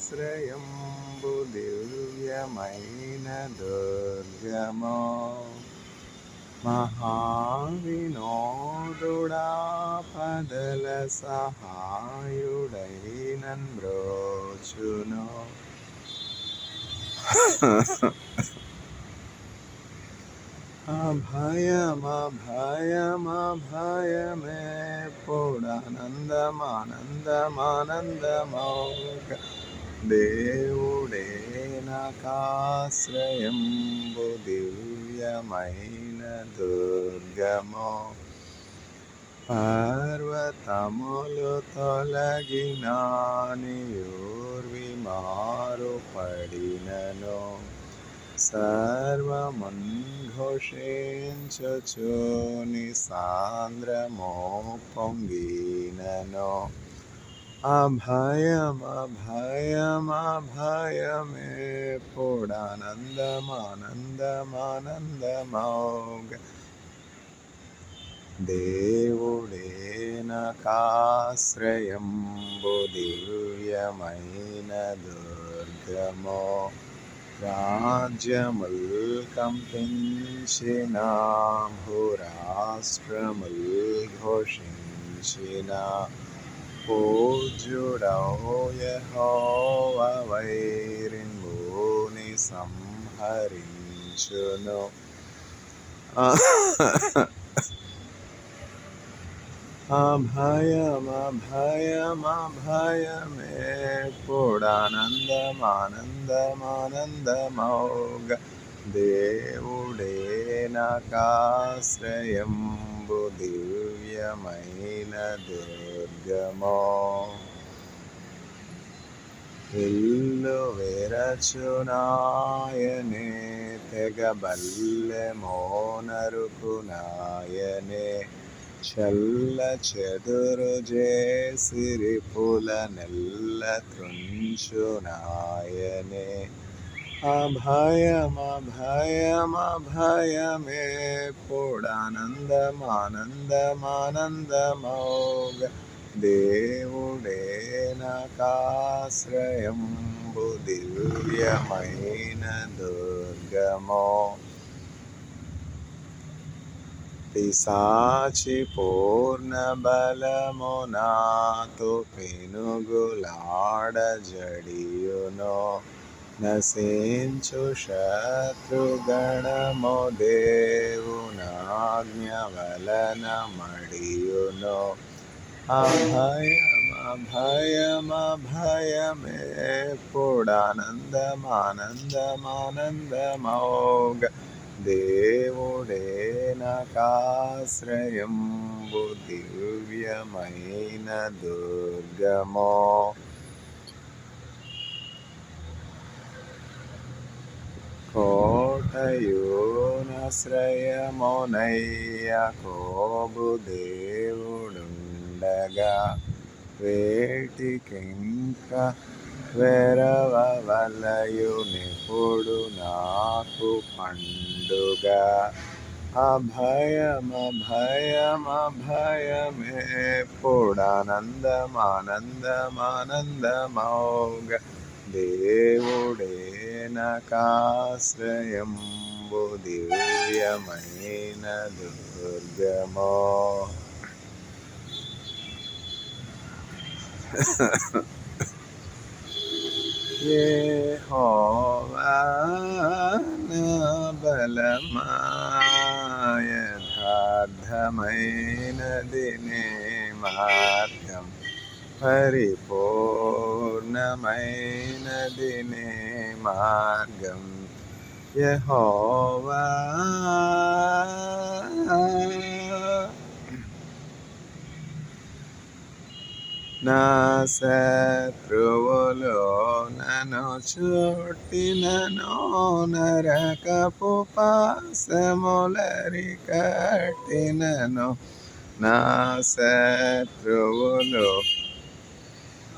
నాకాశ్రయంబు దివ్యమైన దుర్గమో మహావినోదుడాపదల సహాయుడై నన్బ్రోచును అభయమభయమభయమేప్పుడానందమానందమానందమౌగ దేవుడే నాకాశ్రయంబు దివ్యమైన దుర్గమో పర్వతములు తొలగినా నీయూర్విమారుపడినను సర్వమున్ఘోషించుచు నిసాంద్రమో పొంగినను అభయమభయమభయమేప్పుడానందమానందమానందమౌగ దేవుడే నాకాశ్రయంబు దివ్యమైన దుర్గమో రాజ్యముల్ కంపించిన భూరాష్ట్రముల్ ఘోషించిన పూజ్యుడౌ యెహోవా వైరింబుని సంహరించును అభయమభయమభయమేప్పుడానందమానందమానందమౌగ దేవుడే నాకాశ్రయంబు దివ్యమైన దుర్గమో ఇల్లు విరచునాయనే తెగబల్లెమో నరుకునాయనే చల్ల చెదురు జేసిరిపుల నెల్ల త్రుంచునాయనే అభయమభయమభయమేప్పుడానందమానందమానందమౌగ దేవుడే నాకాశ్రయంబు దివ్యమైన దుర్గమో పిశాచి పూర్ణ బలము నాతో పెనుగులాడజడియునో నశించు శత్రుగణము దేవునాజ్ఞ వలన మడియునో అభయమభయమభయమేప్పుడానందమానందమానందమౌగ దేవుడే నాకాశ్రయంబు దివ్యమైన దుర్గమో కోటయునాశ్రయమునై యాకోబు దేవుడుండగా వేటికింక వెరవవలయు నిపుడు నాకు పండుగ అభయమభయమభయమేప్పుడానందమానందమానందమౌగ దేవుడే నాకాశ్రయంబు దివ్యమైన దుర్గమో యెహోవా నా బలమా యథార్థమైనది నీ మార్గం పరిపూర్ణమైనది నీ మార్గం యెహోవా నా శత్రువులు నన్ను చుట్టినను నరకపు పాశములరికట్టినను నా శత్రువులు